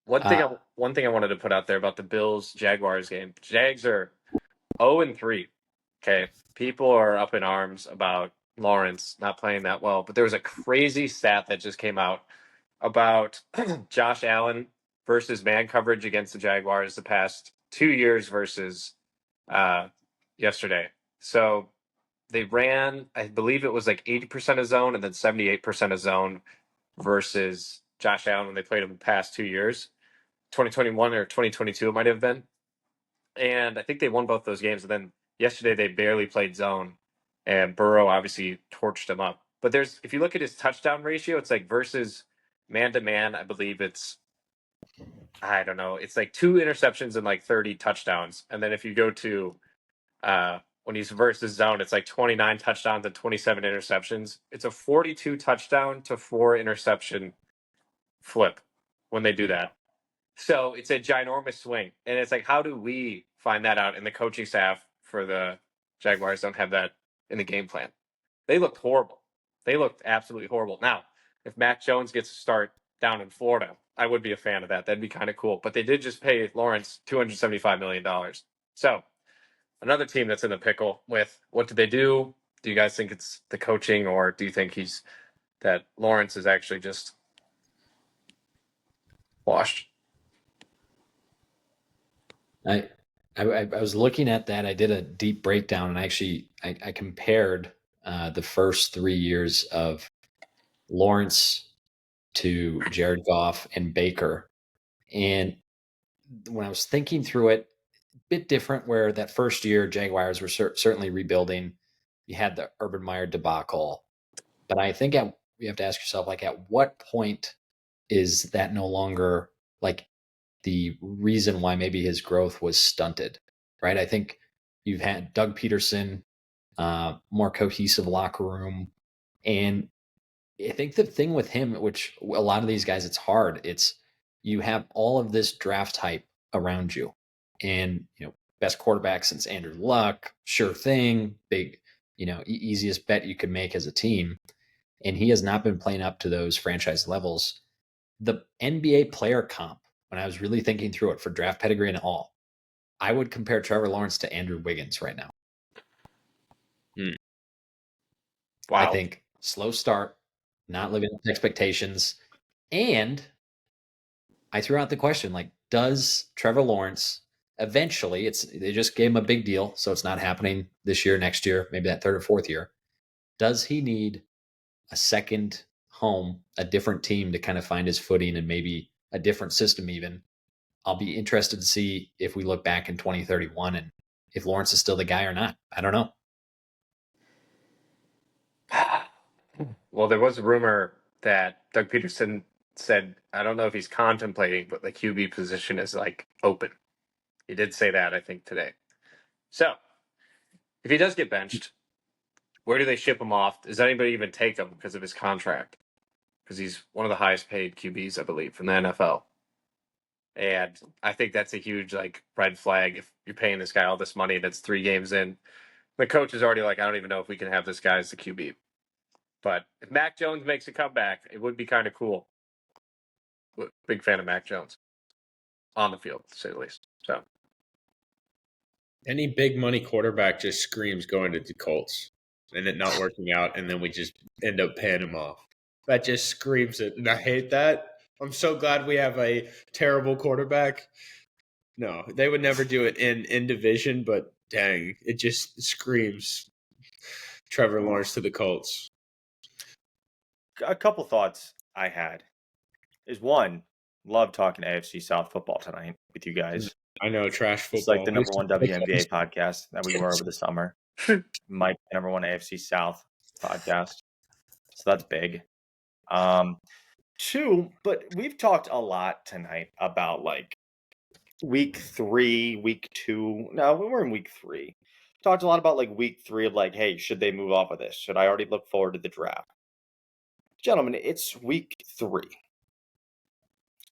One thing I wanted to put out there about the Bills Jaguars game. Jags are 0-3. Okay, people are up in arms about Lawrence not playing that well, but there was a crazy stat that just came out about Josh Allen versus man coverage against the Jaguars the past 2 years versus uh, yesterday. So they ran, I believe it was like 80% of zone and then 78% of zone versus Josh Allen when they played him the past 2 years. 2021 or 2022 it might have been. And I think they won both those games. And then yesterday they barely played zone, and Burrow obviously torched him up. But if you look at his touchdown ratio, it's like versus man to man, I believe I don't know, it's like 2 interceptions and like 30 touchdowns. And then if you go to when he's versus zone, it's like 29 touchdowns and 27 interceptions. It's a 42 touchdown to 4 interception flip when they do that. So it's a ginormous swing. And it's like, how do we find that out? And the coaching staff for the Jaguars don't have that in the game plan. They looked horrible. They looked absolutely horrible. Now, if Mac Jones gets a start down in Florida, I would be a fan of that. That'd be kind of cool. But they did just pay Lawrence $275 million. So another team that's in the pickle with what did they do? Do you guys think it's the coaching, or do you think that Lawrence is actually just washed? I was looking at that. I did a deep breakdown, and I compared the first 3 years of Lawrence to Jared Goff and Baker. And when I was thinking through it, a bit different where that first year Jaguars were certainly rebuilding. You had the Urban Meyer debacle. But I think you have to ask yourself, like, at what point is that no longer like the reason why maybe his growth was stunted, right? I think you've had Doug Peterson, more cohesive locker room. And I think the thing with him, which a lot of these guys, it's hard. It's you have all of this draft hype around you, and best quarterback since Andrew Luck, sure thing, big, easiest bet you could make as a team, and he has not been playing up to those franchise levels. The NBA player comp, when I was really thinking through it for draft pedigree and all, I would compare Trevor Lawrence to Andrew Wiggins right now. Wow. I think slow start, not living up to expectations. And I threw out the question, like, does Trevor Lawrence eventually, they just gave him a big deal, so it's not happening this year, next year, maybe that third or fourth year. Does he need a second home, a different team to kind of find his footing, and maybe a different system even? I'll be interested to see if we look back in 2031 and if Lawrence is still the guy or not. I don't know. Well, there was a rumor that Doug Peterson said, I don't know if he's contemplating, but the QB position is like open. He did say that, I think, today. So if he does get benched, where do they ship him off? Does anybody even take him because of his contract? Because he's one of the highest paid QBs, I believe, in the NFL. And I think that's a huge red flag if you're paying this guy all this money that's 3 games in. The coach is already like, I don't even know if we can have this guy as the QB. But if Mac Jones makes a comeback, it would be kind of cool. Big fan of Mac Jones on the field, to say the least. So any big money quarterback just screams going to the Colts and it not working out, and then we just end up paying him off. That just screams it, and I hate that. I'm so glad we have a terrible quarterback. No, they would never do it in division, but dang, it just screams Trevor Lawrence to the Colts. A couple thoughts I had is one, love talking AFC South football tonight with you guys. I know, trash football. It's like the number one WNBA podcast that we were over the summer. Might be number one AFC South podcast. So that's big. Two, but we've talked a lot tonight about week 3, week 2. No, we were in week 3. Talked a lot about week 3 of hey, should they move off of this? Should I already look forward to the draft? Gentlemen, it's week 3.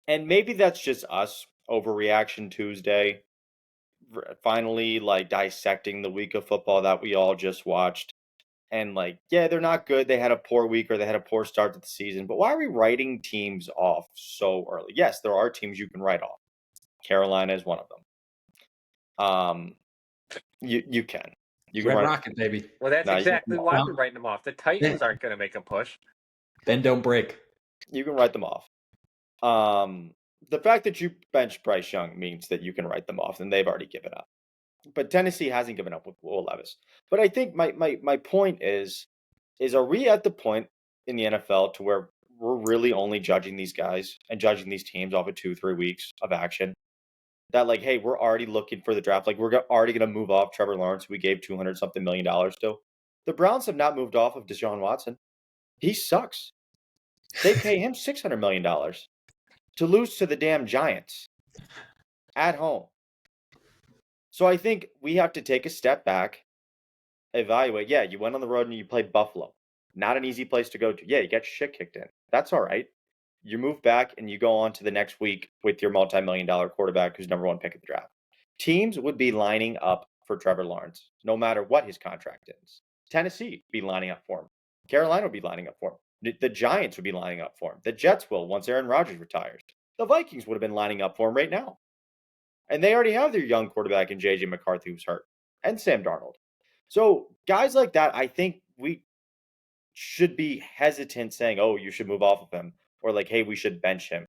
And maybe that's just us, overreaction Tuesday, finally dissecting the week of football that we all just watched. And like, yeah, they're not good. They had a poor week or they had a poor start to the season. But why are we writing teams off so early? Yes, there are teams you can write off. Carolina is one of them. You can. You can Red write. Rocket, baby. Well, that's No, you can, exactly why we're writing them off. The Titans aren't going to make a push. Bend don't break. you can write them off. The fact that you bench Bryce Young means that you can write them off, and they've already given up. But Tennessee hasn't given up with Will Levis. But I think my point is are we at the point in the NFL to where we're really only judging these guys and judging these teams off of 2-3 weeks of action? That like, hey, we're already looking for the draft. Like we're already going to move off Trevor Lawrence, who we gave $200-something million to. The Browns have not moved off of Deshaun Watson. He sucks. They pay him $600 million to lose to the damn Giants at home. So I think we have to take a step back, evaluate. Yeah, you went on the road and you played Buffalo. Not an easy place to go to. Yeah, you got shit kicked in. That's all right. You move back and you go on to the next week with your multi-million-dollar quarterback who's number one pick of the draft. Teams would be lining up for Trevor Lawrence, no matter what his contract is. Tennessee would be lining up for him. Carolina would be lining up for him. The Giants would be lining up for him. The Jets will once Aaron Rodgers retires. The Vikings would have been lining up for him right now. And they already have their young quarterback in J.J. McCarthy who's hurt, and Sam Darnold. So guys like that, I think we should be hesitant saying, oh, you should move off of him, or like, hey, we should bench him.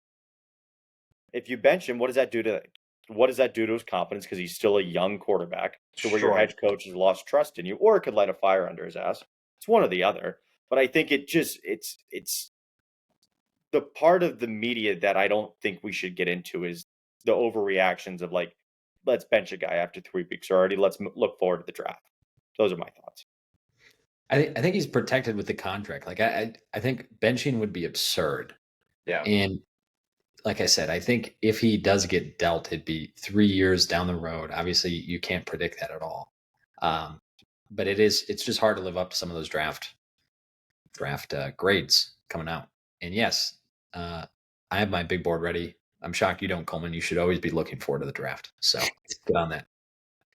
If you bench him, what does that do to his confidence? Because he's still a young quarterback, to where your Sure. head coach has lost trust in you, or it could light a fire under his ass. It's one or the other. But I think it's the part of the media that I don't think we should get into is the overreactions of like, let's bench a guy after 3 weeks already. Let's look forward to the draft. Those are my thoughts. I think he's protected with the contract. Like I think benching would be absurd. Yeah. And like I said, I think if he does get dealt, it'd be 3 years down the road. Obviously, you can't predict that at all. But it's just hard to live up to some of those draft grades coming out. And yes, I have my big board ready. I'm shocked you don't, Coleman. You should always be looking forward to the draft. So get on that.